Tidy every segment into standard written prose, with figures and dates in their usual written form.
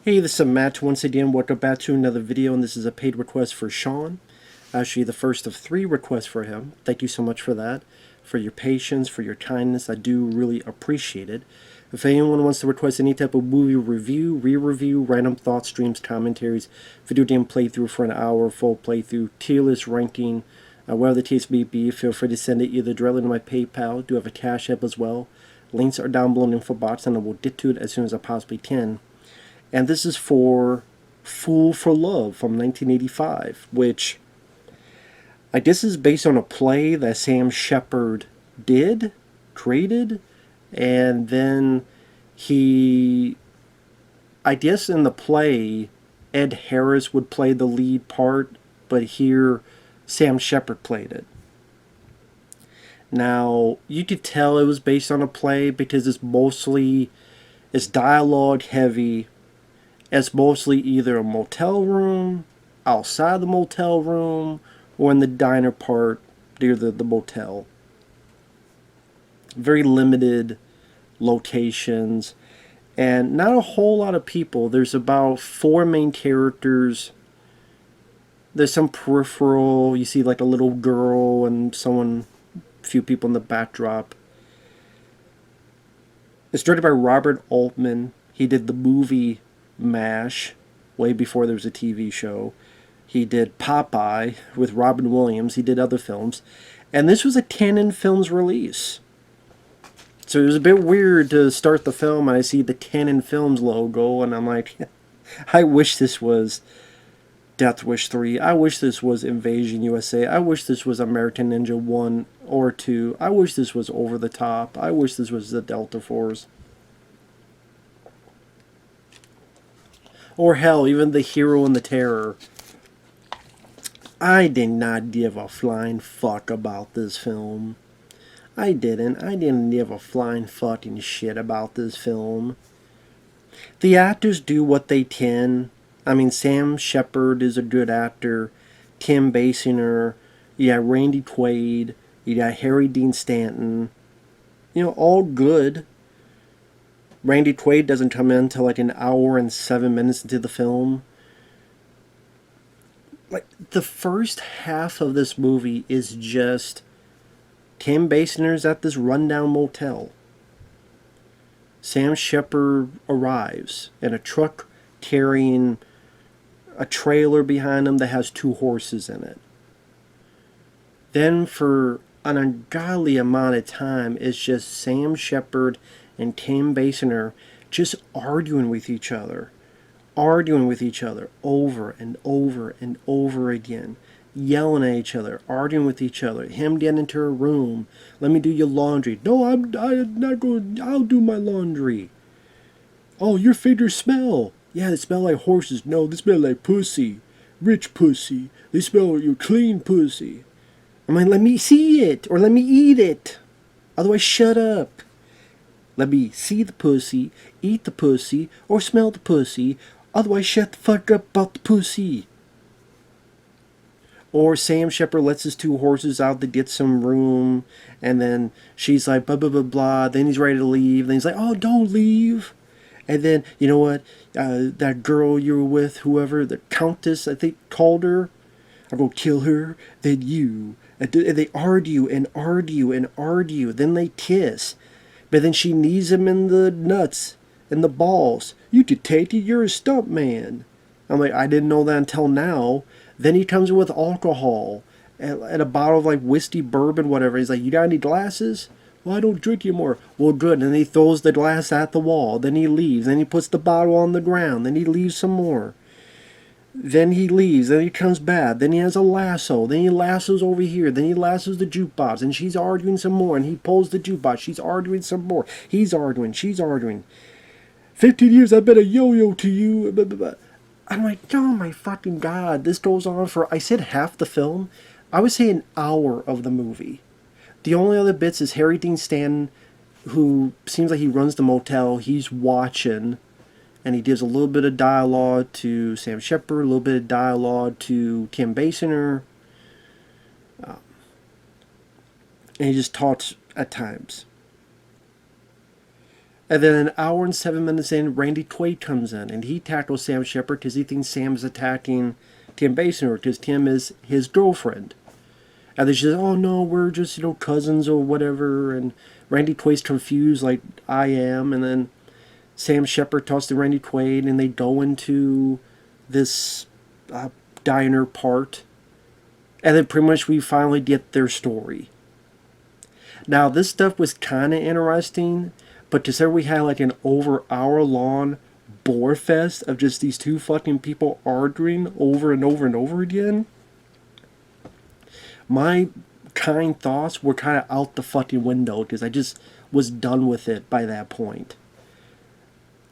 Hey, this is Matt once again. Welcome back to another video, and this is a paid request for Sean. Actually, the first of 3 requests for him. Thank you so much for that, for your patience, for your kindness. I do really appreciate it. If anyone wants to request any type of movie review, re-review, random thoughts, streams, commentaries, video game playthrough for an hour, full playthrough, tier list ranking, whatever the case may be, feel free to send it either directly to my PayPal. I do have a CashApp as well. Links are down below in the info box, and I will get to it as soon as I possibly can. And this is for Fool for Love from 1985, which I guess is based on a play that Sam Shepard created, and then I guess in the play, Ed Harris would play the lead part, but here Sam Shepard played it. Now, you could tell it was based on a play because it's dialogue heavy. It's mostly either a motel room, outside the motel room, or in the diner part near the motel. Very limited locations, and not a whole lot of people. There's about 4 main characters. There's some peripheral. You see like a little girl and a few people in the backdrop. It's directed by Robert Altman. He did the movie MASH, way before there was a TV show. He did Popeye with Robin Williams. He did other films. And this was a Canon Films release. So it was a bit weird to start the film and I see the Canon Films logo and I'm like, I wish this was Death Wish 3. I wish this was Invasion USA. I wish this was American Ninja 1 or 2. I wish this was Over the Top. I wish this was the Delta Force. Or hell, even The Hero and the Terror. I did not give a flying fuck about this film. I didn't give a flying fucking shit about this film. The actors do what they can. I mean, Sam Shepard is a good actor. Kim Basinger. You got Randy Quaid. You got Harry Dean Stanton. You know, all good. Randy Quaid doesn't come in until like an hour and 7 minutes into the film. Like, the first half of this movie is just Kim Basinger's at this rundown motel. Sam Shepard arrives in a truck carrying a trailer behind him that has 2 horses in it. Then for an ungodly amount of time, it's just Sam Shepard and Kim Basinger just arguing with each other over and over and over again, yelling at each other, arguing with each other, him getting into her room, let me do your laundry, no, I'm not going, I'll do my laundry, oh, your fingers smell, yeah, they smell like horses, no, they smell like pussy, rich pussy, they smell like your clean pussy, I'm like, let me see it, or let me eat it, otherwise shut up. Let me see the pussy, eat the pussy, or smell the pussy. Otherwise, shut the fuck up about the pussy. Or Sam Shepard lets his 2 horses out to get some room. And then she's like, blah, blah, blah, blah. Then he's ready to leave. Then he's like, oh, don't leave. And then, you know what? That girl you were with, whoever, the Countess, I think, called her. I'm going to kill her. Then you. And they argue and argue and argue. Then they kiss. But then she knees him in the nuts and the balls. You could take it, you're a stump man. I'm like, I didn't know that until now. Then he comes in with alcohol and a bottle of like whiskey, bourbon, whatever. He's like, you got any glasses? Well, I don't drink anymore. Well, good. And then he throws the glass at the wall. Then he leaves. Then he puts the bottle on the ground. Then he leaves some more. Then he leaves, then he comes back, then he has a lasso, then he lassos over here, then he lassos the jukebox, and she's arguing some more, and he pulls the jukebox, she's arguing some more, he's arguing, she's arguing. 15 years, I bet a yo-yo to you, blah, blah, blah. I'm like, oh my fucking god, this goes on for, I said half the film, I would say an hour of the movie. The only other bits is Harry Dean Stanton, who seems like he runs the motel, he's watching, and he gives a little bit of dialogue to Sam Shepard, a little bit of dialogue to Kim Basinger. And he just talks at times. And then an hour and 7 minutes in, Randy Quaid comes in, and he tackles Sam Shepard because he thinks Sam is attacking Tim Basinger because Tim is his girlfriend. And then she says, "Oh no, we're just cousins or whatever." And Randy Quaid's confused, like I am. And then Sam Shepard talks to Randy Quaid, and they go into this diner part, and then pretty much we finally get their story. Now this stuff was kind of interesting, but to say we had like an over hour long bore fest of just these two fucking people arguing over and over and over again, my kind thoughts were kind of out the fucking window because I just was done with it by that point.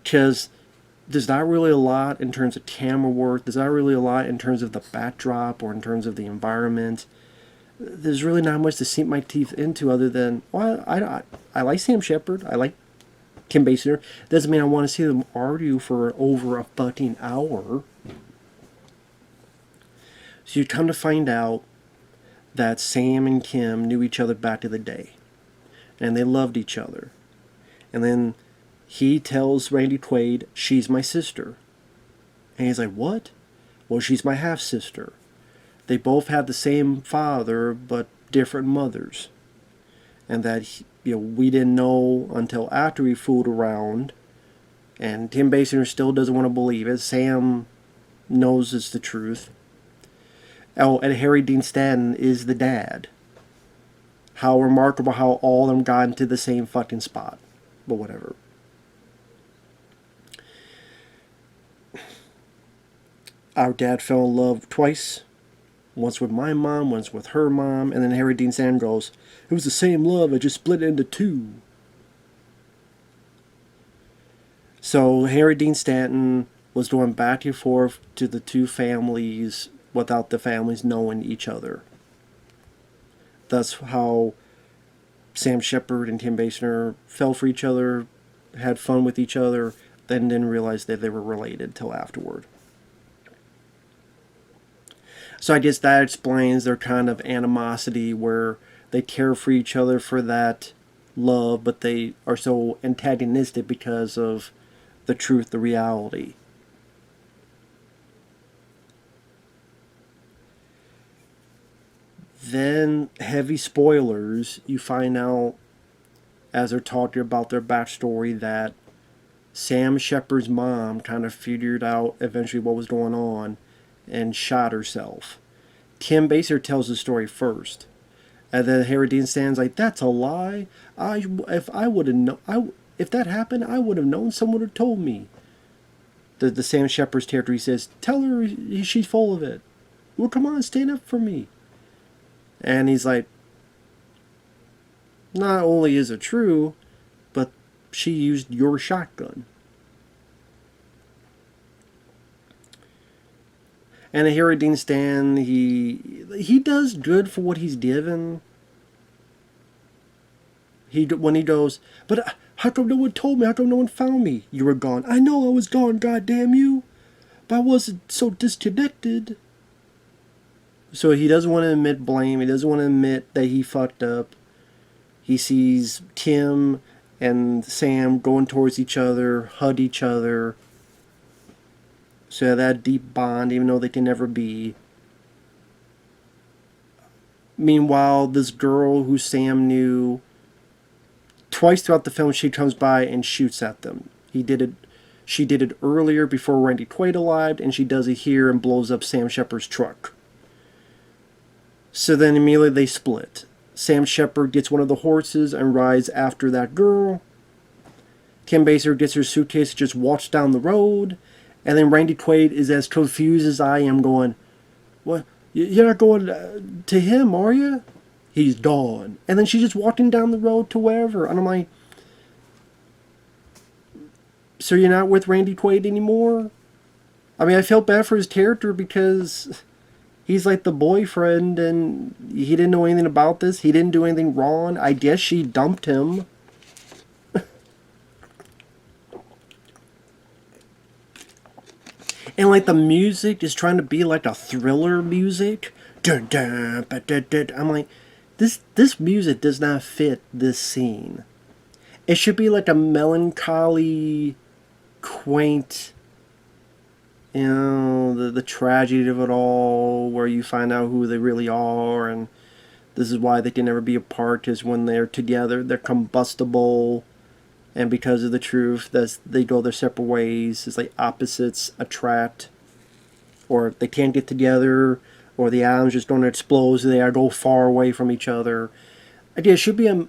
Because there's not really a lot in terms of camera work, there's not really a lot in terms of the backdrop or in terms of the environment. There's really not much to sink my teeth into other than, well, I like Sam Shepard, I like Kim Basinger. Doesn't mean I want to see them argue for over a fucking hour. So you come to find out that Sam and Kim knew each other back to the day. And they loved each other. And then he tells Randy Quaid, "She's my sister." And he's like, "What?" "Well, she's my half-sister. They both had the same father, but different mothers." And that, we didn't know until after he fooled around. And Tim Basinger still doesn't want to believe it. Sam knows it's the truth. Oh, and Harry Dean Stanton is the dad. How remarkable how all of them got into the same fucking spot. But whatever. Our dad fell in love twice. Once with my mom, once with her mom. And then Harry Dean Stanton goes, "It was the same love, I just split it into two." So Harry Dean Stanton was going back and forth to the two families without the families knowing each other. That's how Sam Shepard and Tim Basinger fell for each other, had fun with each other, then didn't realize that they were related till afterward. So I guess that explains their kind of animosity where they care for each other for that love, but they are so antagonistic because of the truth, the reality. Then, heavy spoilers, you find out as they're talking about their backstory that Sam Shepard's mom kind of figured out eventually what was going on and shot herself. Kim Basinger tells the story first. And then Harry Dean Stanton's like, "That's a lie. If that happened, I would have known. Someone would have told me." The Sam Shepard's character, he says, "Tell her she's full of it. Well, come on, stand up for me." And he's like, "Not only is it true, but she used your shotgun." And Harry Dean Stanton, he does good for what he's given. When he goes, "But how come no one told me? How come no one found me? You were gone." "I know I was gone, goddamn you. But I wasn't so disconnected." So he doesn't want to admit blame. He doesn't want to admit that he fucked up. He sees Kim and Sam going towards each other, hug each other. So that deep bond, even though they can never be. Meanwhile, this girl who Sam knew, twice throughout the film she comes by and shoots at them. She did it earlier before Randy Quaid arrived, and she does it here and blows up Sam Shepard's truck. So then immediately they split. Sam Shepard gets one of the horses and rides after that girl. Kim Basinger gets her suitcase and just walks down the road. And then Randy Quaid is as confused as I am, going, "What? You're not going to him, are you?" "He's gone." And then she's just walking down the road to wherever. And I'm like, "So you're not with Randy Quaid anymore?" I mean, I felt bad for his character because he's like the boyfriend and he didn't know anything about this. He didn't do anything wrong. I guess she dumped him. And like the music is trying to be like a thriller music. Dun, dun, ba, dun, dun. I'm like, this music does not fit this scene. It should be like a melancholy, quaint, the tragedy of it all, where you find out who they really are, and this is why they can never be apart, is when they're together, they're combustible, and because of the truth, they go their separate ways. It's like opposites attract, or they can't get together, or the atoms just don't explode, so they go far away from each other. It should be a...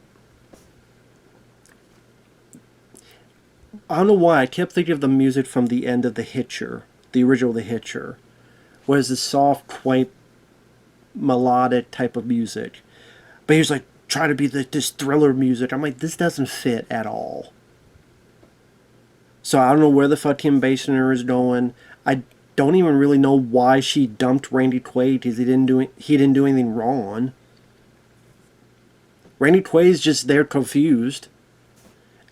I don't know why, I kept thinking of the music from the end of The Hitcher, the original The Hitcher, where it's this soft, quaint, melodic type of music. But he's like, try to be this thriller music. I'm like, this doesn't fit at all. So I don't know where the fuck Kim Basinger is going. I don't even really know why she dumped Randy Quaid, because he didn't do anything wrong. Randy Quaid's just there confused.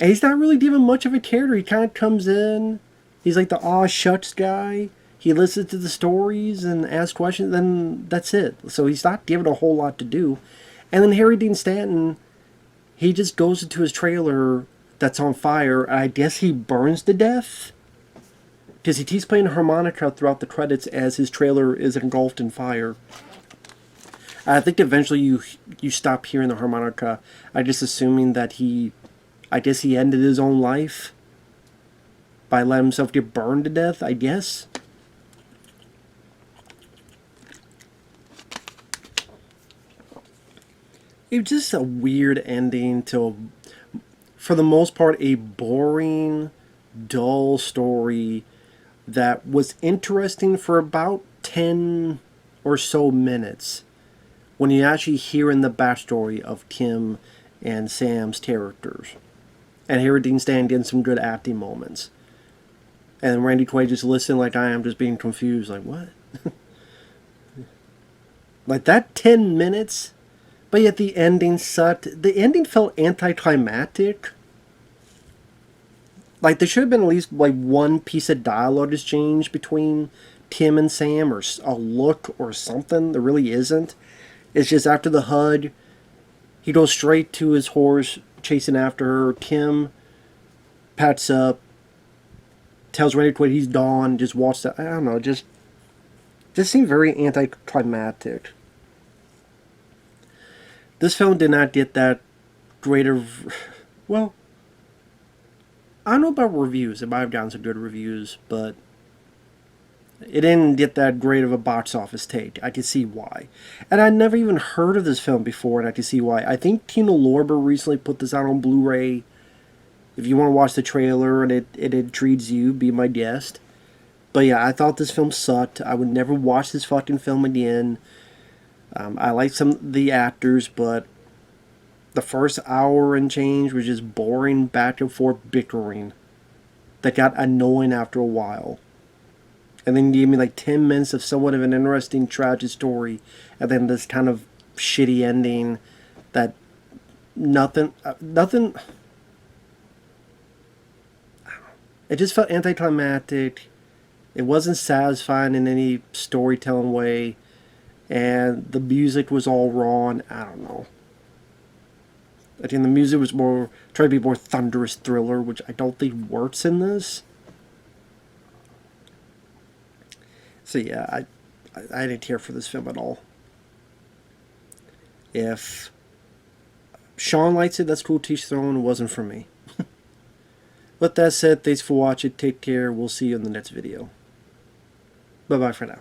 And he's not really given much of a character. He kind of comes in. He's like the aw shucks guy. He listens to the stories and asks questions, then that's it. So he's not given a whole lot to do. And then Harry Dean Stanton, he just goes into his trailer that's on fire. I guess he burns to death, because he keeps playing harmonica throughout the credits as his trailer is engulfed in fire. I think eventually you stop hearing the harmonica. I'm just assuming that I guess he ended his own life by letting himself get burned to death, I guess. It was just a weird ending to, for the most part, a boring, dull story that was interesting for about 10 or so minutes, when you actually hear in the backstory of Kim and Sam's characters. And Harry Dean Stanton getting some good acting moments. And Randy Quaid just listening like I am, just being confused, like, what? Like, that 10 minutes? But yet the ending sucked. The ending felt anticlimactic. Like, there should have been at least, like, one piece of dialogue exchange between Kim and Sam, or a look or something. There really isn't. It's just after the hug, he goes straight to his horse, chasing after her. Kim pats up, tells Randy Quaid he's gone, just walks out. I don't know, just seemed very anticlimactic. This film did not get that great of... Well, I don't know about reviews. It might have gotten some good reviews, but it didn't get that great of a box office take. I can see why. And I'd never even heard of this film before, and I can see why. I think Tina Lorber recently put this out on Blu-ray. If you want to watch the trailer and it intrigues you, be my guest. But yeah, I thought this film sucked. I would never watch this fucking film again. I like some of the actors, but the first hour and change was just boring back and forth bickering that got annoying after a while. And then you gave me like 10 minutes of somewhat of an interesting, tragic story, and then this kind of shitty ending that nothing. It just felt anticlimactic. It wasn't satisfying in any storytelling way, and the music was all wrong. I don't know. I think the music was more trying to be more thunderous thriller, which I don't think works in this. So yeah, I didn't care for this film at all. If Sean likes it, that's cool. Teach their own. It wasn't for me. With that said, thanks for watching. Take care. We'll see you in the next video. Bye-bye for now.